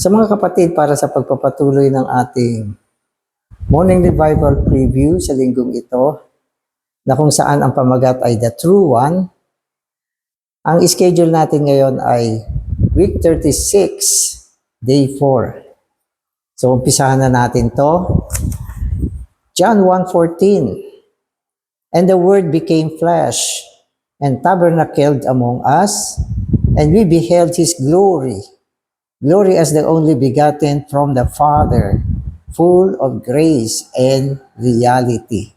Sa mga kapatid, para sa pagpapatuloy ng ating Morning Revival Preview sa linggong ito, na kung saan ang pamagat ay The True One, ang schedule natin ngayon ay Week 36, Day 4. So, umpisahan na natin to. John 1:14. And the Word became flesh and tabernacled among us, and we beheld His glory. Glory as the only begotten from the Father, full of grace and reality.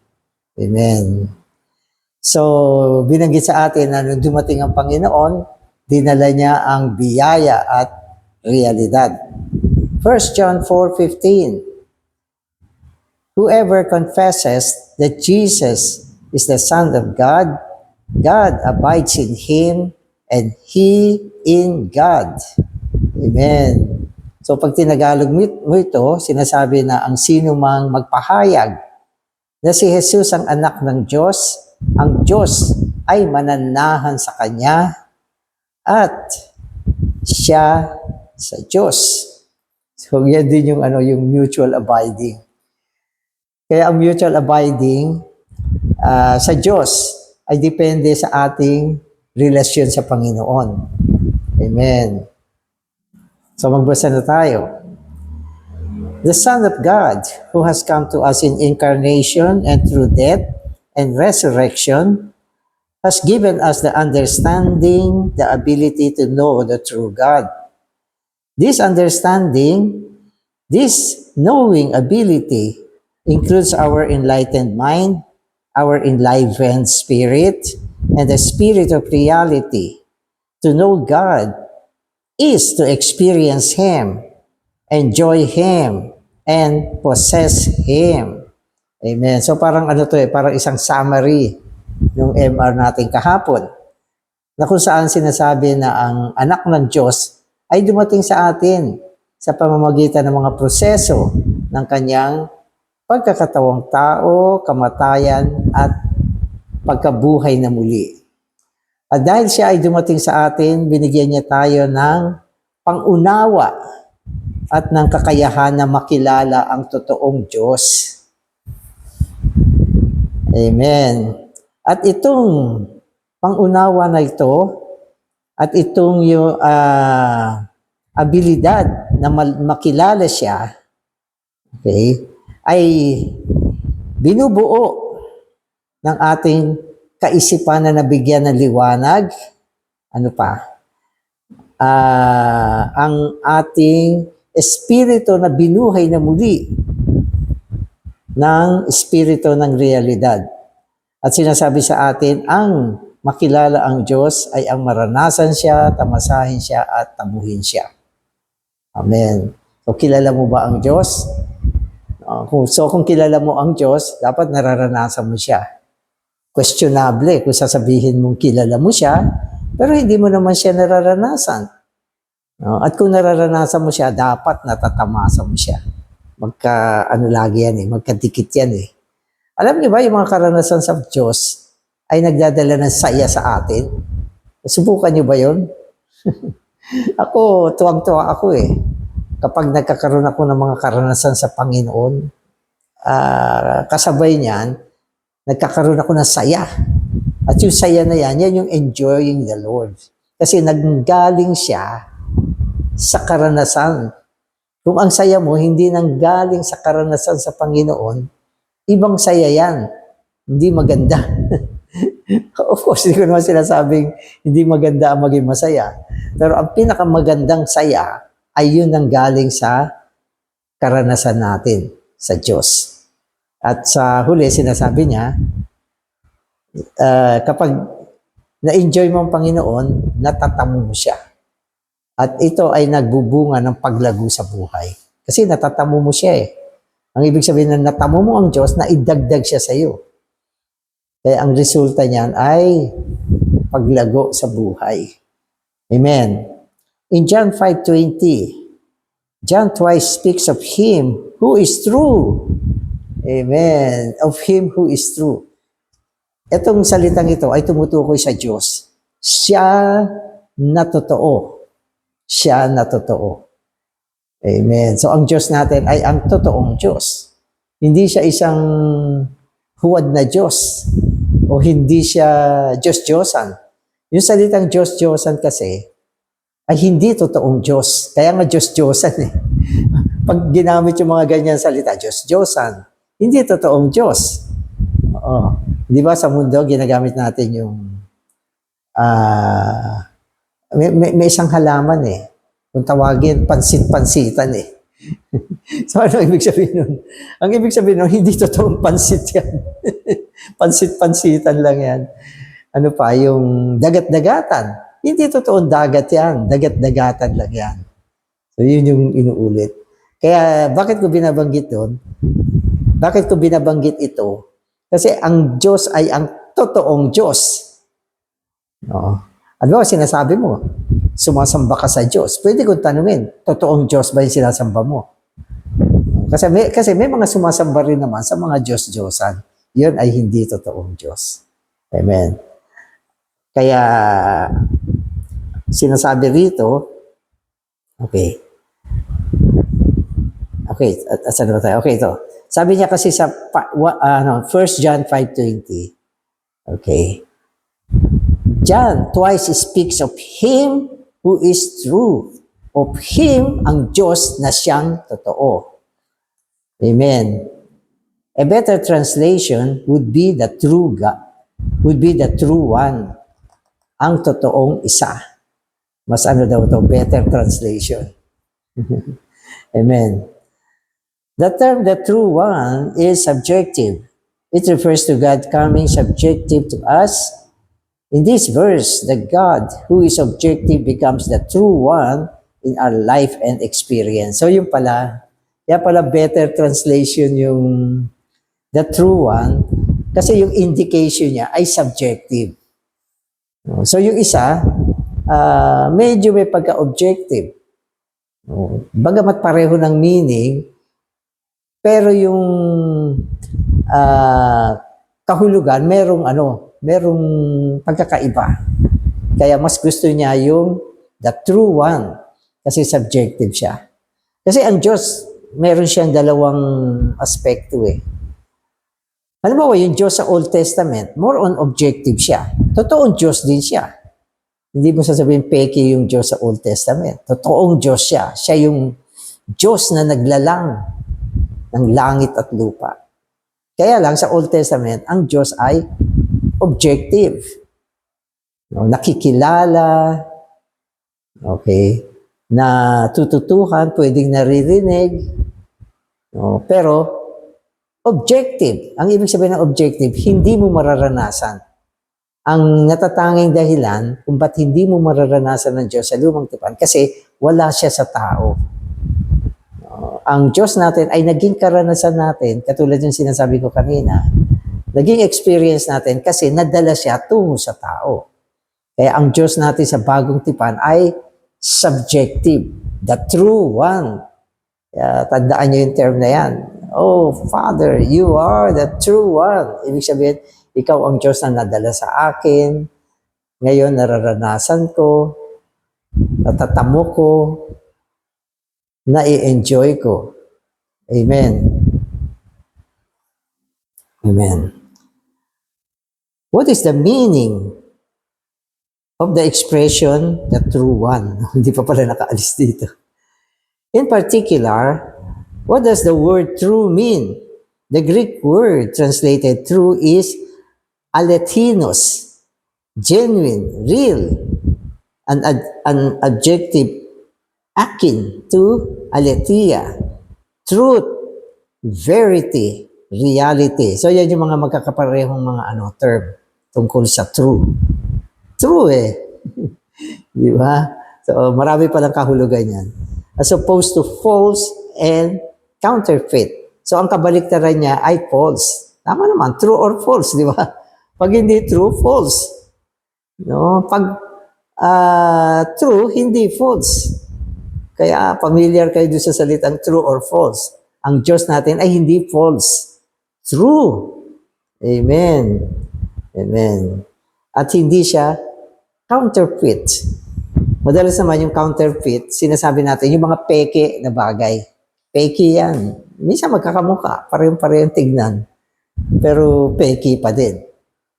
Amen. So, binanggit sa atin na nung dumating ang Panginoon, dinala niya ang biyaya at realidad. 1 John 4:15. Whoever confesses that Jesus is the Son of God, God abides in him and he in God. Amen. So pag tinagalog mo ito, sinasabi na ang sino mang magpahayag na si Jesus ang anak ng Diyos, ang Diyos ay mananahan sa Kanya at siya sa Diyos. So yan din yung mutual abiding. Kaya ang mutual abiding sa Diyos ay depende sa ating relasyon sa Panginoon. Amen. So magbasa na tayo. The Son of God, who has come to us in incarnation and through death and resurrection, has given us the understanding, the ability to know the true God. This understanding, this knowing ability, includes our enlightened mind, our enlivened spirit, and the spirit of reality. To know God is to experience Him, enjoy Him, and possess Him. Amen. So parang parang isang summary ng MR natin kahapon, na kung saan sinasabi na ang anak ng Diyos ay dumating sa atin sa pamamagitan ng mga proseso ng kanyang pagkakatawang tao, kamatayan, at pagkabuhay na muli. At dahil siya ay dumating sa atin, binigyan niya tayo ng pangunawa at ng kakayahan na makilala ang totoong Diyos. Amen. At itong pangunawa na ito, at itong abilidad na makilala siya, okay, ay binubuo ng ating kaisipan na nabigyan ng liwanag. Ano pa? Ang ating espiritu na binuhay na muli ng espiritu ng realidad. At sinasabi sa atin, ang makilala ang Diyos ay ang maranasan siya, tamasahin siya, at tamuhin siya. Amen. So, kilala mo ba ang Diyos? Kung kilala mo ang Diyos, dapat nararanasan mo siya. Questionable kung sasabihin mong kilala mo siya, pero hindi mo naman siya nararanasan. At kung nararanasan mo siya, dapat natatamasa mo siya. Magkadikit yan eh. Alam niyo ba, yung mga karanasan sa Diyos ay nagdadala ng saya sa atin? Subukan niyo ba yun? Ako, tuwang-tuwa ako eh. Kapag nagkakaroon ako ng mga karanasan sa Panginoon, kasabay niyan, nagkakaroon ako ng saya. At yung saya na yan yung enjoying the Lord. Kasi nanggaling siya sa karanasan. Kung ang saya mo hindi nanggaling sa karanasan sa Panginoon, ibang saya yan. Hindi maganda. Of course, hindi ko naman sinasabing hindi maganda ang maging masaya. Pero ang pinakamagandang saya ay yun nanggaling sa karanasan natin sa Diyos. At sa huli, sinasabi niya, kapag na-enjoy mo ang Panginoon, natatamo mo siya. At ito ay nagbubunga ng paglago sa buhay. Kasi natatamo mo siya eh. Ang ibig sabihin na natamo mo ang Diyos, na idagdag siya sa iyo. Kaya ang resulta niyan ay paglago sa buhay. Amen. In John 5:20, John twice speaks of Him who is true. Amen. Of Him who is true. Itong salitang ito ay tumutukoy sa Diyos. Siya na totoo. Siya na totoo. Amen. So ang Diyos natin ay ang totoong Diyos. Hindi siya isang huwad na Diyos o hindi siya Diyos-Diyosan. Yung salitang Diyos-Diyosan kasi ay hindi totoong Diyos. Kaya nga Diyos-Diyosan eh. Pag ginamit yung mga ganyan salita, Diyos-Diyosan, hindi totoong Diyos. Oo. Di ba sa mundo, ginagamit natin yung may isang halaman eh. Kung tawagin, pansit-pansitan eh. So ano ibig sabihin nun? Ang ibig sabihin nun, hindi totoong pansit yan. Pansit-pansitan lang yan. Ano pa, yung dagat-dagatan. Hindi totoong dagat yan. Dagat-dagatan lang yan. So yun yung inuulit. Kaya bakit ko binabanggit yun? Bakit ko binabanggit ito? Kasi ang Diyos ay ang totoong Diyos. No? Ano ba sinasabi mo? Sumasamba ka sa Diyos. Pwede kong tanungin, totoong Diyos ba yung sinasamba mo? Kasi may mga sumasamba rin naman sa mga Diyos-Diyosan. Yun ay hindi totoong Diyos. Amen. Kaya, sinasabi rito, okay, saan ba tayo? Okay, ito. Sabi niya kasi sa 1 John 5:20, okay, John twice speaks of Him who is true, of Him ang Diyos na siyang totoo. Amen. A better translation would be the true God, would be the true one, ang totoong isa. Mas ano daw ito, better translation. Amen. The term the true one is subjective. It refers to God coming subjective to us. In this verse, the God who is objective becomes the true one in our life and experience. So yung pala, kaya pala better translation yung the true one kasi yung indication niya ay subjective. So yung isa, medyo may pagka-objective. Bagamat pareho ng meaning, pero yung kahulugan, merong pagkakaiba. Kaya mas gusto niya yung the true one kasi subjective siya. Kasi ang Diyos, meron siyang dalawang aspekto eh. Alam mo, yung Diyos sa Old Testament, more on objective siya. Totoong Diyos din siya. Hindi mo sasabihin peke yung Diyos sa Old Testament. Totoong Diyos siya. Siya yung Diyos na naglalang ng langit at lupa. Kaya lang sa Old Testament, ang Diyos ay objective. Nakikilala, okay, na tututuhan, pwedeng naririnig, pero objective. Ang ibig sabihin ng objective, hindi mo mararanasan. Ang natatanging dahilan kung ba't hindi mo mararanasan ng Diyos sa lumang tipan, kasi wala siya sa tao. Ang Diyos natin ay naging karanasan natin, katulad yung sinasabi ko kanina, naging experience natin kasi nadala siya tungo sa tao. Kaya ang Diyos natin sa bagong tipan ay subjective, the true one. Kaya tandaan niyo yung term na yan. Oh, Father, you are the true one. Ibig sabihin, ikaw ang Diyos na nadala sa akin. Ngayon, nararanasan ko, natatamo ko, na-i-enjoy ko. Amen. Amen. What is the meaning of the expression, the true one? Hindi pa pala nakaalis dito. In particular, what does the word true mean? The Greek word translated true is alethinos, genuine, real, an adjective akin to aletheia, truth, verity, reality. So yan yung mga magkakaparehong mga term tungkol sa true. True eh. Di ba? So marami palang kahulugan yan. As opposed to false and counterfeit. So ang kabaliktaran niya ay false. Tama naman, true or false, di ba? Pag hindi true, false. No? Pag true, hindi false. Kaya familiar kayo doon sa salitang true or false. Ang Diyos natin ay hindi false. True. Amen. Amen. At hindi siya counterfeit. Madalas naman yung counterfeit, sinasabi natin yung mga peke na bagay. Peke yan. Minsan magkakamukha, parehong-parehong tignan. Pero peke pa din.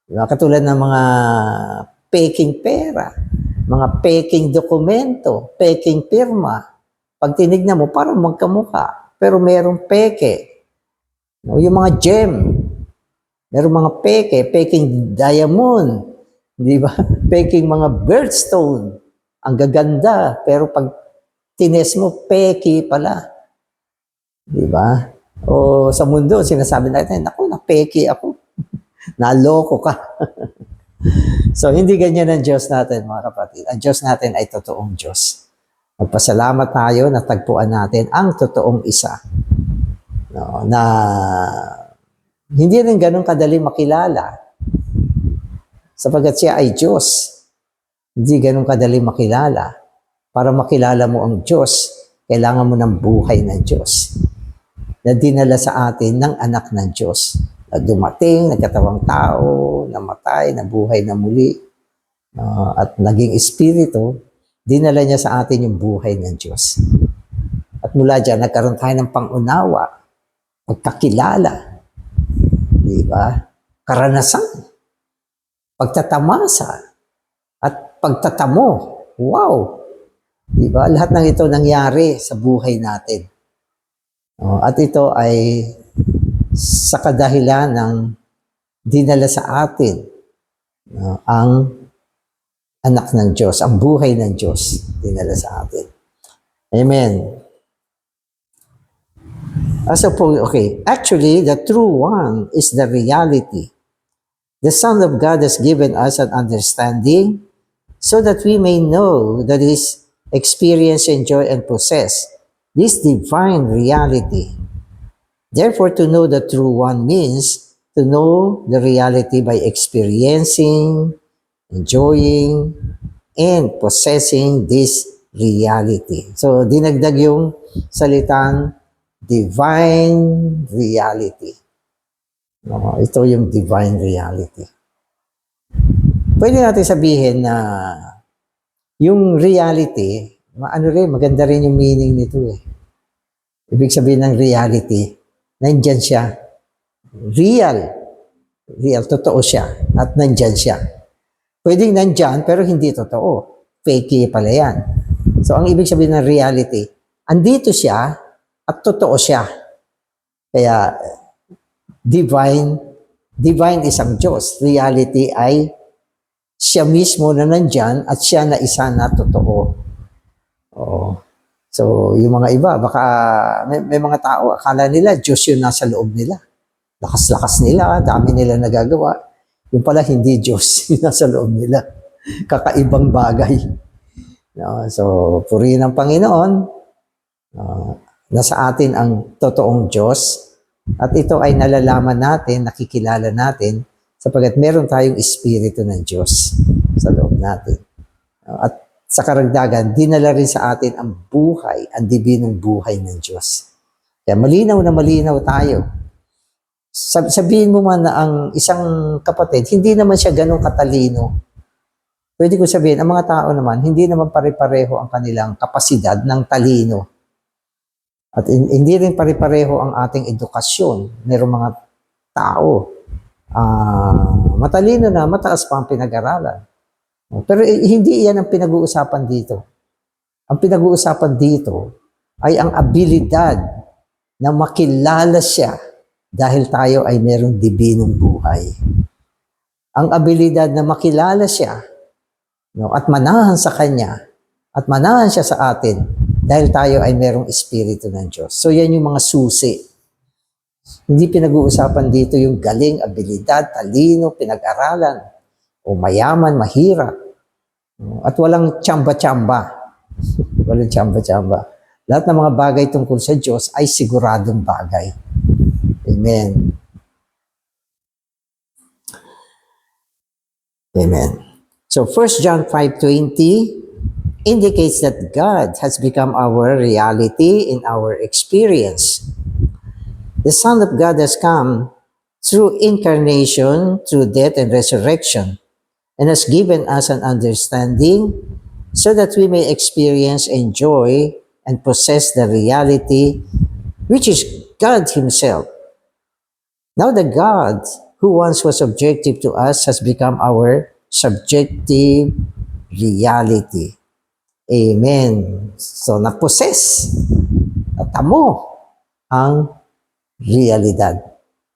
Diba? Katulad ng mga peking pera, mga peking dokumento, peking pirma. Pag tinignan mo, parang magkamukha. Pero merong peke. No, yung mga gem, merong mga peke, peking diamond, di ba? Peking mga birthstone. Ang gaganda, pero pag tines mo, peke pala. Di ba? O sa mundo, sinasabi natin, naku, na-peke ako. Naloko ka. So, hindi ganyan ang Diyos natin, mga kapatid. Ang Diyos natin ay totoong Diyos. Magpasalamat tayo na tagpuan natin ang totoong isa. No, na hindi rin ganun kadali makilala. Sapagkat siya ay Diyos. Hindi ganun kadali makilala. Para makilala mo ang Diyos, kailangan mo ng buhay ng Diyos na dinala sa atin ng anak ng Diyos. Na dumating, nagkatawang tao, namatay, nabuhay na muli, at naging espiritu, dinala niya sa atin yung buhay ng Diyos. At mula dyan, nagkaroon tayo ng pangunawa, pagkakilala, di ba? Karanasan, pagtatamasa, at pagtatamo. Wow! Di ba? Lahat ng ito nangyari sa buhay natin. At ito ay sa kadahilan ng dinala sa atin ang anak ng Diyos, ang buhay ng Diyos dinala sa atin. Amen. Okay. Actually, the true one is the reality. The Son of God has given us an understanding so that we may know that His experience, enjoy, and possess this divine reality. Therefore, to know the true one means to know the reality by experiencing, enjoying, and possessing this reality. So, dinagdag yung salitang divine reality. No, ito yung divine reality. Pwede natin sabihin na yung reality, maganda rin yung meaning nito eh. Ibig sabihin ng reality, nandyan siya. Real, totoo siya. At nandyan siya. Pwedeng nandyan, pero hindi totoo. Fake pala yan. So, ang ibig sabihin ng reality, andito siya at totoo siya. Kaya, divine isang Diyos. Reality ay siya mismo na nandyan at siya na isa na totoo. So, yung mga iba, baka may mga tao, akala nila Diyos yung nasa loob nila. Lakas-lakas nila, dami nila nagagawa. Yung pala, hindi Diyos yung nasa loob nila. Kakaibang bagay. So, purihin ng Panginoon. Nasa atin ang totoong Diyos. At ito ay nalalaman natin, nakikilala natin, sapagkat meron tayong espiritu ng Diyos sa loob natin. At sa karagdagan, dinala rin sa atin ang buhay, ang dibinong buhay ng Diyos. Kaya malinaw na malinaw tayo. Sabihin mo man na ang isang kapatid, hindi naman siya ganun katalino. Pwede ko sabihin, ang mga tao naman, hindi naman pare-pareho ang kanilang kapasidad ng talino. At hindi rin pare-pareho ang ating edukasyon. Merong mga tao, matalino na, mataas pa ang pinag-aralan. Pero hindi yan ang pinag-uusapan dito. Ang pinag-uusapan dito ay ang abilidad na makilala siya dahil tayo ay merong dibinong buhay. Ang abilidad na makilala siya at manahan sa Kanya at manahan siya sa atin dahil tayo ay merong espiritu ng Diyos. So yan yung mga susi. Hindi pinag-uusapan dito yung galing, abilidad, talino, pinag-aralan, o mayaman, mahirap. At walang tsamba-tsamba. Walang tsamba-tsamba. Lahat ng mga bagay tungkol sa Diyos ay siguradong bagay. Amen. Amen. So 1 John 5:20 indicates that God has become our reality in our experience. The Son of God has come through incarnation, through death and resurrection, and has given us an understanding so that we may experience, enjoy, and possess the reality which is God Himself. Now the God who once was objective to us has become our subjective reality. Amen. So na-possess, natamo ang realidad.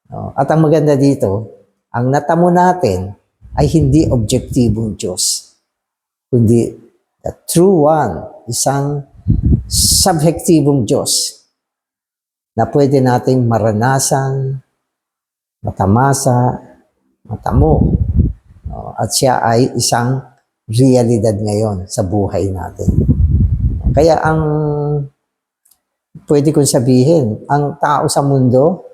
At ang maganda dito, ang natamo natin ay hindi objektibong Diyos, kundi the true one, isang subjektibong Diyos na pwede nating maranasan, matamasa, matamo. At siya ay isang realidad ngayon sa buhay natin. Kaya ang pwede kong sabihin, ang tao sa mundo,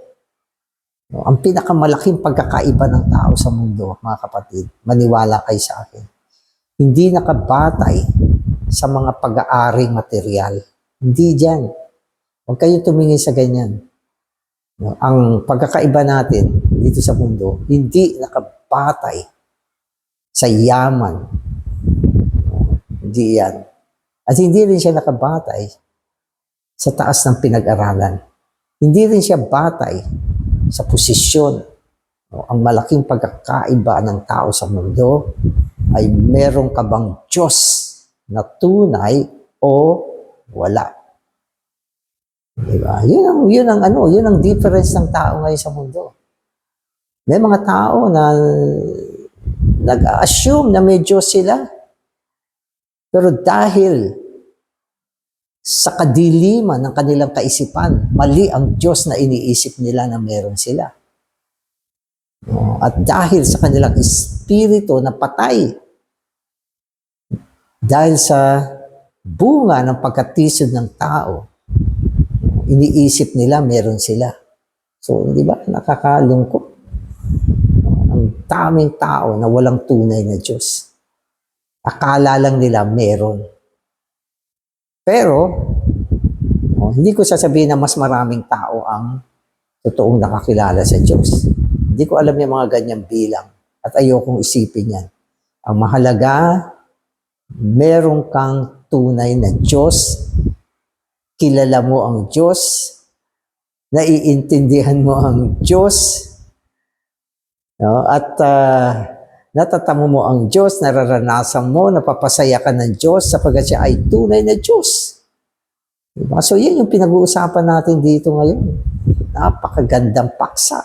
ang pinakamalaking pagkakaiba ng tao sa mundo, mga kapatid, maniwala kayo sa akin, hindi nakabatay sa mga pag-aaring material. Hindi dyan. Huwag kayo tumingin sa ganyan. Ang pagkakaiba natin dito sa mundo, hindi nakabatay sa yaman. Hindi yan. At hindi rin siya nakabatay sa taas ng pinag-aralan. Hindi rin siya batay sa posisyon. Ang malaking pagkakaiba ng tao sa mundo ay meron ka bang Diyos na tunay o wala. Diba? Yun ang difference ng tao ngayon sa mundo. May mga tao na nag-assume na may Diyos sila. Pero dahil sa kadiliman ng kanilang kaisipan, mali ang Diyos na iniisip nila na meron sila. At dahil sa kanilang espiritu na patay, dahil sa bunga ng pagkatisod ng tao, iniisip nila meron sila. So, di ba, nakakalungkot. Ang daming tao na walang tunay na Diyos. Akala lang nila meron. Pero, hindi ko sasabihin na mas maraming tao ang totoong nakakilala sa Diyos. Hindi ko alam yung mga ganyang bilang at ayokong isipin yan. Ang mahalaga, meron kang tunay na Diyos, kilala mo ang Diyos, naiintindihan mo ang Diyos, at natatamo mo ang Diyos, nararanasan mo, napapasaya ka ng Diyos sapagkat siya ay tunay na Diyos. Diba? So yan yung pinag-uusapan natin dito ngayon. Napakagandang paksa.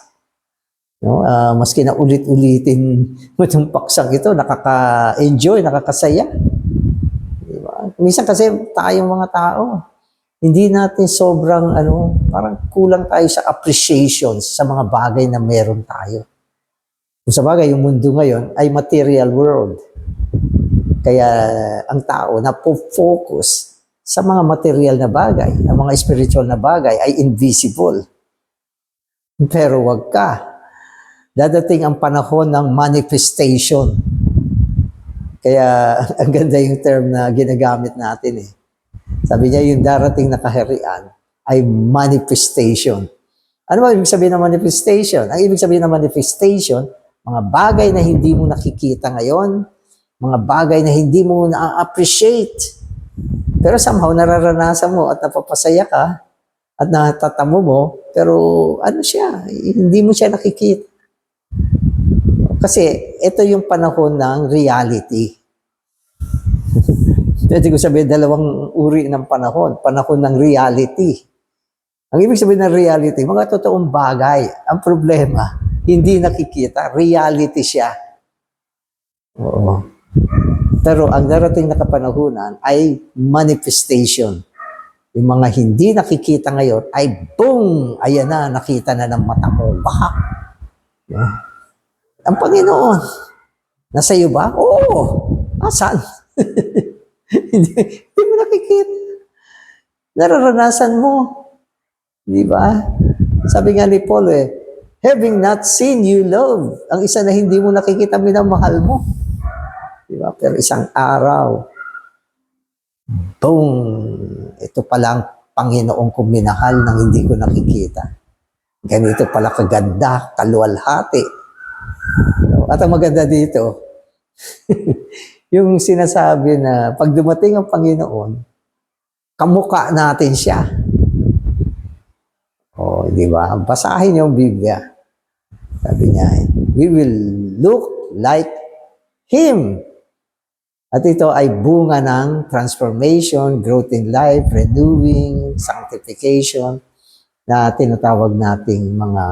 Maski na ulit-ulitin mo itong paksang ito, nakaka-enjoy, nakakasaya. Diba? Minsan kasi tayong mga tao, hindi natin sobrang, parang kulang tayo sa appreciation sa mga bagay na meron tayo. Kung sa bagay, yung mundo ngayon ay material world. Kaya ang tao na focus sa mga material na bagay, ang mga spiritual na bagay ay invisible. Pero wag ka. Dadating ang panahon ng manifestation. Kaya ang ganda yung term na ginagamit natin eh. Sabi niya yung darating na kaharian ay manifestation. Ano ba ibig sabihin ng manifestation? Ang ibig sabihin ng manifestation, mga bagay na hindi mo nakikita ngayon, mga bagay na hindi mo na-appreciate. Pero somehow nararanasan mo at napapasaya ka at natatamo mo, pero hindi mo siya nakikita. Kasi ito yung panahon ng reality. Pwede ko sabihin dalawang uri ng panahon. Panahon ng reality. Ang ibig sabihin ng reality, mga totoong bagay. Ang problema, hindi nakikita. Reality siya. Oo. Pero ang darating na kapanahunan ay manifestation. Yung mga hindi nakikita ngayon ay boom! Ayan na, nakita na ng mata mo. Wow! Yeah. Ang Panginoon, nasa iyo ba? Oo! Asan? Hindi mo nakikita. Nararanasan mo. Di ba? Sabi nga ni Paul having not seen you love. Ang isa na hindi mo nakikita, minamahal mo. Di ba? Pero isang araw, boom! Ito palang Panginoong kong minahal nang hindi ko nakikita. Ganito pala kaganda, kaluwalhati. At ang maganda dito, yung sinasabi na pag dumating ang Panginoon, kamukha natin siya. O, di ba? Basahin yung Biblia. Sabi niya, we will look like Him. At ito ay bunga ng transformation, growth in life, renewing, sanctification, na tinatawag nating mga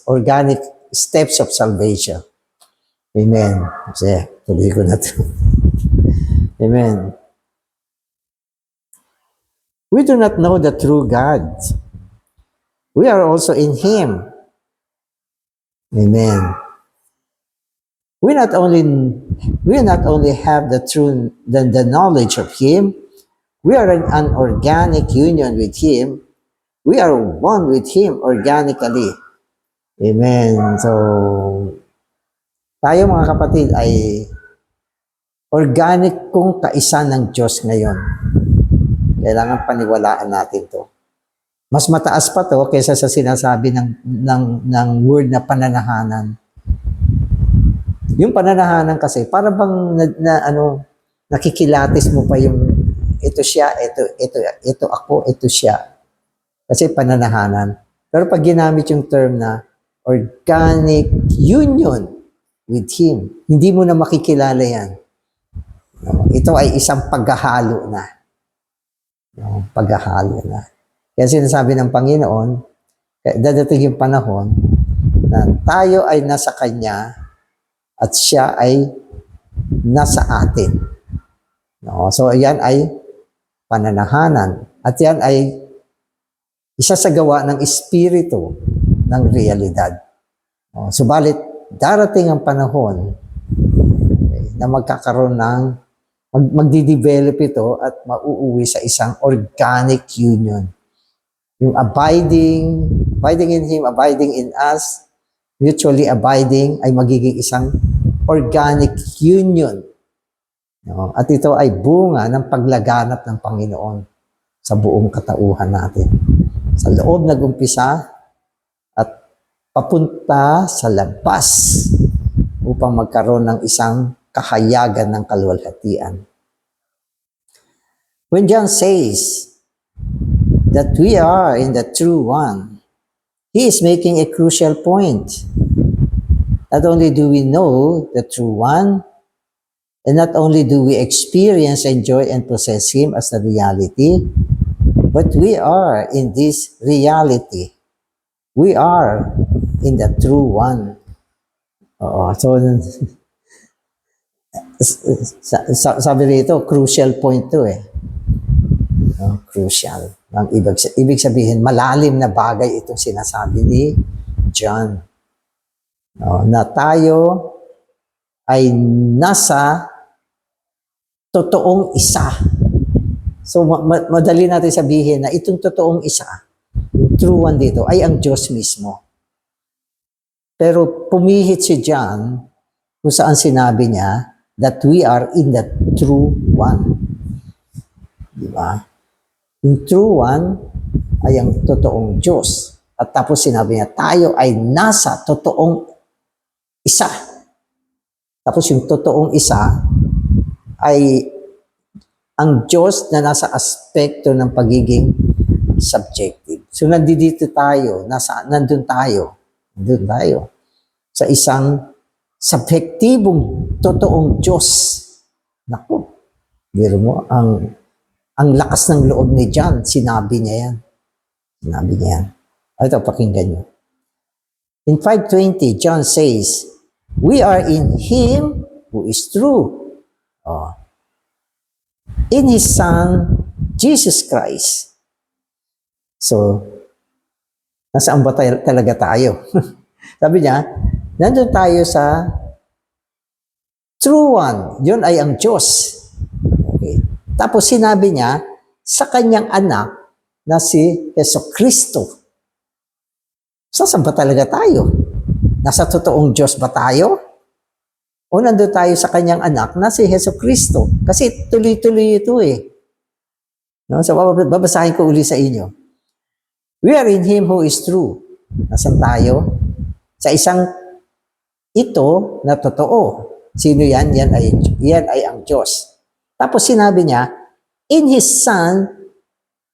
organic steps of salvation. Amen. Kasi tuloy ko na ito. Amen. We do not know the true God. We are also in Him. Amen. We not only have the knowledge of Him, we are in an organic union with Him. We are one with Him organically. Amen. So, tayo mga kapatid ay organic kong kaisa ng Diyos ngayon. Kailangan paniwalaan natin to. Mas mataas pa to kaysa sa sinasabi ng word na pananahanan. Yung pananahanan kasi, para bang nakikilatis mo pa yung ito siya, ito ako, ito siya. Kasi pananahanan. Pero pag ginamit yung term na organic union with Him, hindi mo na makikilala yan. Ito ay isang paghahalo na. Paghahalo na. Kaya sinasabi ng Panginoon, dadating yung panahon na tayo ay nasa Kanya at siya ay nasa atin. No? So, yan ay pananahanan. At yan ay isa sa gawa ng Espiritu ng realidad. No? Subalit, darating ang panahon na magkakaroon ng, magdi-develop ito at mauuwi sa isang organic union. Yung abiding in Him, abiding in us, mutually abiding, ay magiging isang organic union. No? At ito ay bunga ng paglaganap ng Panginoon sa buong katauhan natin. Sa loob nag-umpisa at papunta sa labas upang magkaroon ng isang kahayagan ng kaluwalhatian. When John says that we are in the true one, he is making a crucial point. Not only do we know the true one, and not only do we experience, enjoy, and possess Him as the reality, but we are in this reality. We are in the true one. So, sabi rito, crucial point to eh. Crucial. Ang ibig sabihin, malalim na bagay itong sinasabi ni John. Na tayo ay nasa totoong isa. So, madali natin sabihin na itong totoong isa, yung true one dito, ay ang Diyos mismo. Pero pumihit si John kung saan sinabi niya that we are in the true one. Diba? Yung true one ay ang totoong Diyos. At tapos sinabi niya, tayo ay nasa totoong isa. Tapos yung totoong isa ay ang Diyos na nasa aspekto ng pagiging subjective. So nandito tayo, nandun tayo sa isang subjektibong totoong Diyos. Naku, biro mo, ang lakas ng loob ni John, sinabi niya yan. Ito, pakinggan niyo. In 5:20, John says, we are in Him who is true. In His Son, Jesus Christ. So, nasaan ba talaga tayo? Sabi niya, nandun tayo sa true one. Yun ay ang Diyos. Okay. Tapos sinabi niya, sa kanyang anak na si Jesucristo. Saan ba talaga tayo? Nasa totoong Diyos ba tayo? O nandun tayo sa kanyang anak na si Jesucristo? Kasi tuloy-tuloy ito eh. No? So, babasahin ko uli sa inyo. We are in Him who is true. Nasaan tayo? Sa isang ito na totoo. Sino yan? Yan ay ang Diyos. Tapos sinabi niya, in His Son,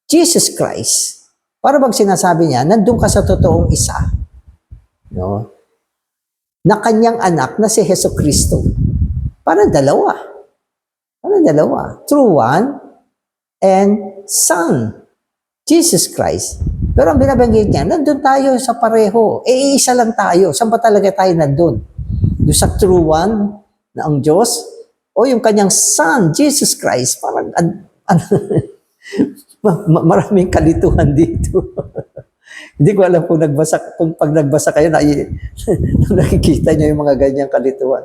Jesus Christ. Para bang sinasabi niya, nandun ka sa totoong isa. No? Na kanyang anak na si Hesus Kristo. Parang dalawa. True one and Son. Jesus Christ. Pero ang binabanggit niya, nandun tayo sa pareho. Isa lang tayo. Saan ba talaga tayo nandun? Doon sa true one na ang Diyos? O yung kanyang Son, Jesus Christ? Parang, maraming kalituhan dito. Hindi ko alam kung pag nagbasa kayo, nakikita niyo yung mga ganyang kalituhan.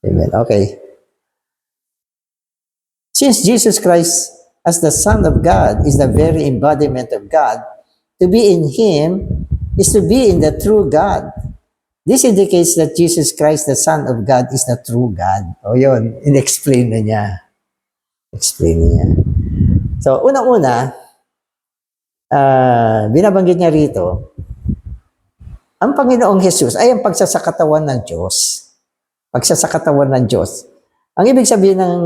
Amen. Okay. Since Jesus Christ as the Son of God is the very embodiment of God, to be in Him is to be in the true God. This indicates that Jesus Christ, the Son of God, is the true God. O yun, in-explain na niya. So, unang-una, binabanggit niya rito, ang Panginoong Jesus ay ang pagsasakatawan ng Diyos. Pagsasakatawan ng Diyos. Ang ibig sabihin ng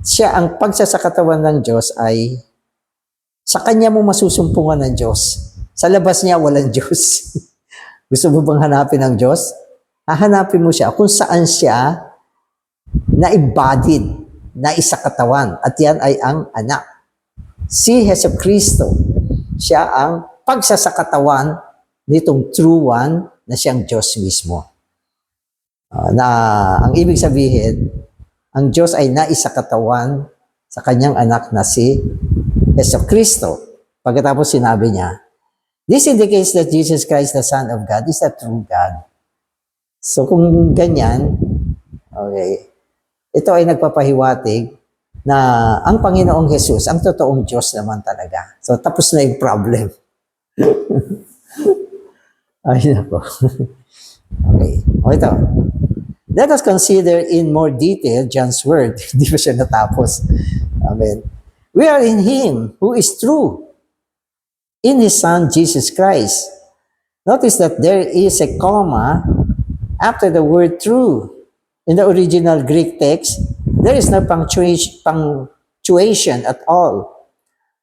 siya ang pagsasakatawan ng Diyos ay sa Kanya mo masusumpungan ng Diyos. Sa labas niya, walang Diyos. Gusto mo bang hanapin ang Diyos? Hahanapin mo siya kung saan siya na-embodied, na isakatawan. At yan ay ang anak. Si Hesus Kristo, siya ang pagsasakatawan nitong true one na siyang Diyos mismo. Na ang ibig sabihin, ang Diyos ay naisakatawan sa kanyang anak na si Hesus Kristo. Pagkatapos sinabi niya, this indicates that Jesus Christ, the Son of God, is the true God. So kung ganyan, okay, ito ay nagpapahiwatig na ang Panginoong Jesus, ang totoong Diyos naman talaga. So tapos na yung problem. Ay nako. Okay. O ito. Let us consider in more detail John's word. Hindi pa siya natapos. Amen. We are in Him who is true, in His Son, Jesus Christ. Notice that there is a comma after the word true. In the original Greek text, there is no punctuation at all.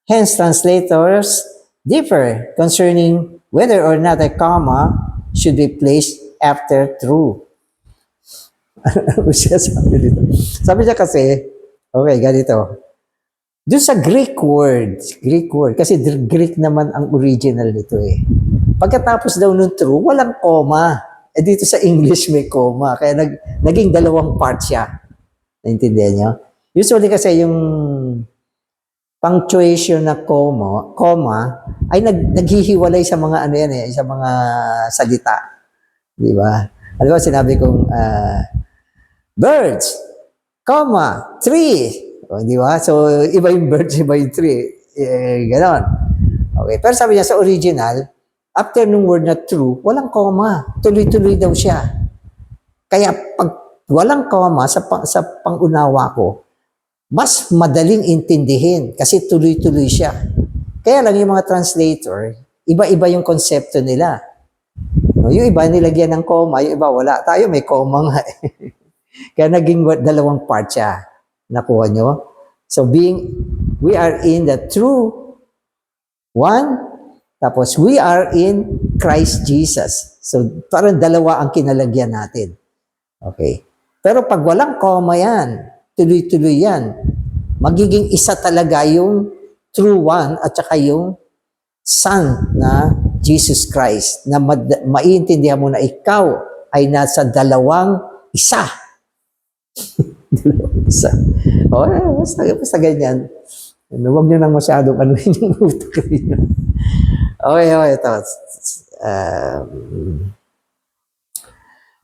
Hence, translators differ concerning whether or not a comma should be placed after true. Ano siya sabi dito? Sabi niya kasi, okay, ganito. Doon sa Greek word, kasi Greek naman ang original nito eh. Pagkatapos daw nung true, walang comma. Eh dito sa English may comma, kaya naging dalawang part siya. Naintindihan niyo? Usually kasi yung punctuation na comma ay naghihiwalay sa mga ano yan eh, sa mga salita. Di ba? Alam mo, sinabi kong, birds, comma, tree. O, di ba? So, iba yung birds, iba yung tree. Ganon. Okay. Pero sabi niya sa original, after nung word na true, walang comma. Tuloy-tuloy daw siya. Kaya pag walang comma sa pangunawa ko, mas madaling intindihin kasi tuloy-tuloy siya. Kaya lang yung mga translator, iba-iba yung konsepto nila. No, yung iba nilagyan ng comma, yung iba wala. Tayo may comma nga eh. Kaya naging dalawang part siya. Nakuha nyo? So we are in the true one, tapos we are in Christ Jesus. So parang dalawa ang kinalagyan natin. Okay. Pero pag walang comma yan, tuloy-tuloy yan, magiging isa talaga yung true one at saka yung Son na Jesus Christ na maiintindihan mo na ikaw ay nasa dalawang isa. Isa. O, basta ganyan. Huwag nyo nang masyadong anuhin yung utak niyo. Okay, ito.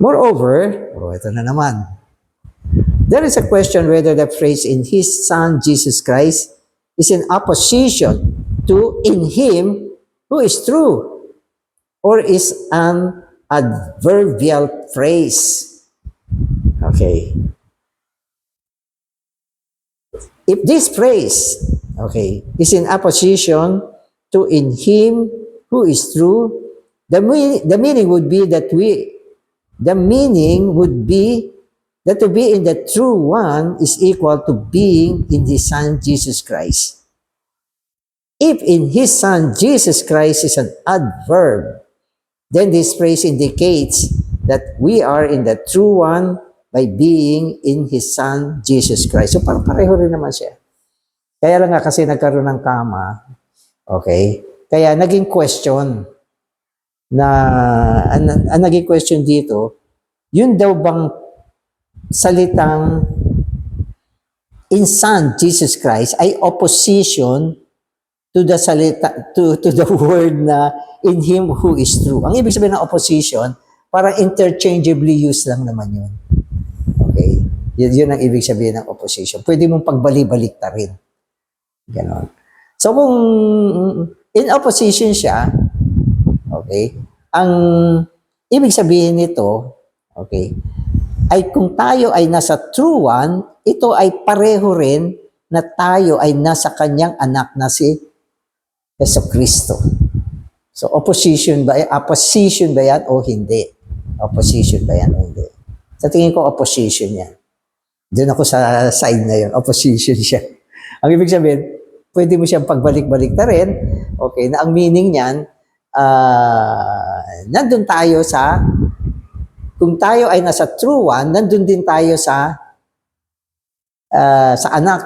Moreover, ito na naman. There is a question whether the phrase in His Son, Jesus Christ, is in opposition to in Him who is true, or is an adverbial phrase. Okay. If this phrase, okay, is in opposition to in Him who is true, The meaning would be that to be in the true one is equal to being in His Son, Jesus Christ. If in His Son, Jesus Christ is an adverb, then this phrase indicates that we are in the true one by being in His Son, Jesus Christ. So parang pareho rin naman siya. Kaya lang nga kasi nagkaroon ng kama, okay? Kaya naging question na, ang naging question dito, yun daw bang salitang in Son, Jesus Christ ay opposition to the salita, to the word na in Him who is true. Ang ibig sabihin ng opposition, parang interchangeably used lang naman yun. Okay? Yun ang ibig sabihin ng opposition. Pwede mong pagbali-balik ta rin. Ganon. So kung in opposition siya, okay, ang ibig sabihin nito, okay, ay kung tayo ay nasa true one, ito ay pareho rin na tayo ay nasa kanyang anak na si Jesucristo. So opposition ba yan o hindi? Opposition ba yan o hindi? Sa tingin ko opposition yan. Doon ako sa side na yun, opposition siya. Ang ibig sabihin, pwede mo siyang pagbalik-balik na rin, okay, na ang meaning niyan, nandun tayo kung tayo ay nasa true one, nandun din tayo sa anak.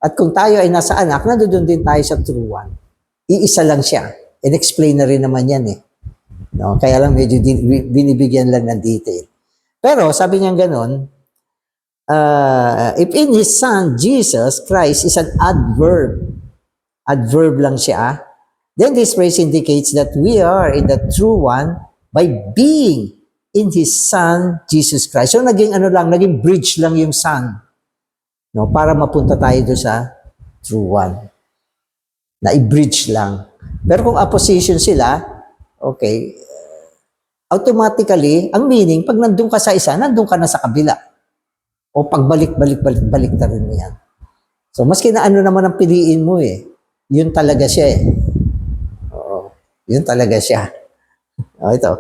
At kung tayo ay nasa anak, nandun din tayo sa true one. Iisa lang siya. In-explain na rin naman yan eh. No? Kaya lang medyo binibigyan lang ng detail. Pero sabi niya gano'n, if in His Son, Jesus Christ is an adverb lang siya, then this phrase indicates that we are in the true one by being in His Son, Jesus Christ. So naging bridge lang yung Son, no, para mapunta tayo doon sa true one. Na i-bridge lang. Pero kung opposition sila, okay, automatically, ang meaning, pag nandun ka sa isa, nandun ka na sa kabila. O pagbalik ta rin mo yan. So, maski na ano naman ang piliin mo eh, yun talaga siya eh. Oo, yun talaga siya. O, ito.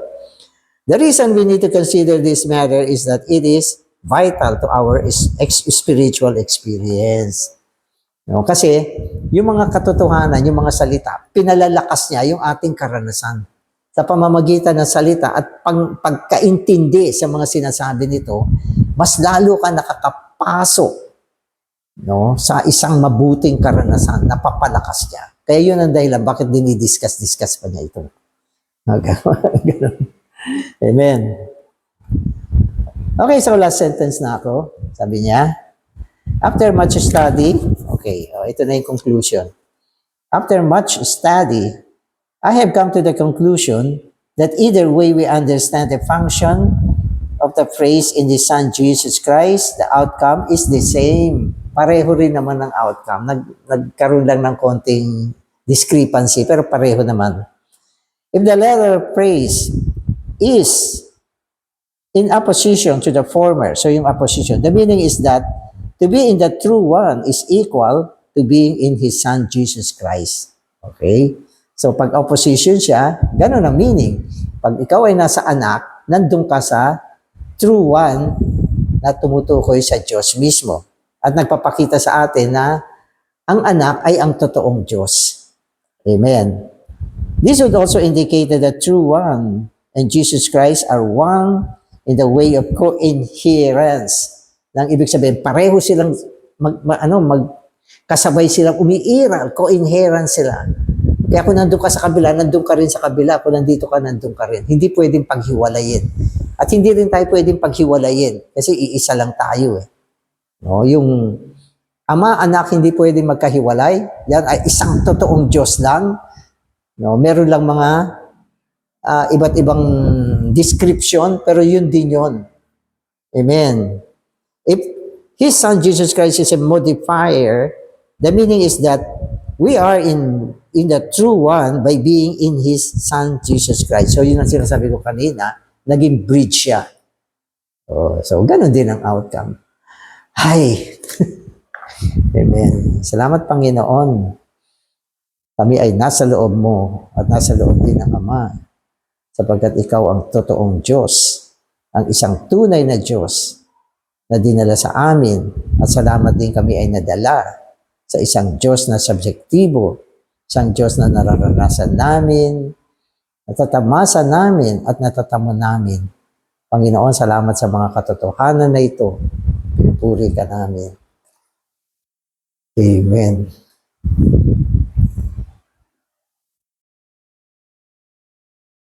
The reason we need to consider this matter is that it is vital to our spiritual experience. No, kasi yung mga katotohanan, yung mga salita, pinalalakas niya yung ating karanasan. Sa pamamagitan ng salita at pagkaintindi sa mga sinasabi nito, mas lalo ka nakakapasok, no, sa isang mabuting karanasan, napapalakas niya. Kaya yun ang dahilan bakit dinidiscuss pa niya ito. Amen. Okay, so last sentence na ako. Sabi niya, after much study, okay, ito na yung conclusion. After much study, I have come to the conclusion that either way we understand the function of the phrase in the Son Jesus Christ, the outcome is the same. Pareho rin naman ang outcome. Nagkaroon lang ng konting discrepancy, pero pareho naman. If the latter phrase is in opposition to the former, so yung opposition, the meaning is that to be in the true one is equal to being in His Son, Jesus Christ. Okay? So, pag opposition siya, ganun ang meaning. Pag ikaw ay nasa anak, nandun ka sa true one na tumutukoy sa Diyos mismo. At nagpapakita sa atin na ang anak ay ang totoong Diyos. Amen. This would also indicate that the true one and Jesus Christ are one in the way of co-inherence. Nang ibig sabihin, pareho silang kasabay silang umiiral, co-inherence sila. Kaya kung nandun ka sa kabila, nandun ka rin sa kabila. Kung nandito ka, nandun ka rin. Hindi pwedeng paghiwalayin. At hindi rin tayo pwedeng paghiwalayin kasi iisa lang tayo eh. No, yung Ama, Anak, hindi pwedeng magkahiwalay. Yan ay isang totoong Diyos lang. No, meron lang mga iba't ibang description, pero yun din yun. Amen. If His Son Jesus Christ is a modifier, the meaning is that we are in the true one by being in His Son Jesus Christ. So yun ang sinasabi ko kanina, naging bridge siya. So ganun din ang outcome. Hi! Amen. Salamat Panginoon. Kami ay nasa loob mo at nasa loob din ng Ama. sapagkat ikaw ang totoong Diyos, ang isang tunay na Diyos na dinala sa amin at salamat din kami ay nadala sa isang Diyos na subjektibo, isang Diyos na nararanasan namin, natatamasa namin at natatamo namin. Panginoon, salamat sa mga katotohanan na ito. Pinupuri ka namin. Amen.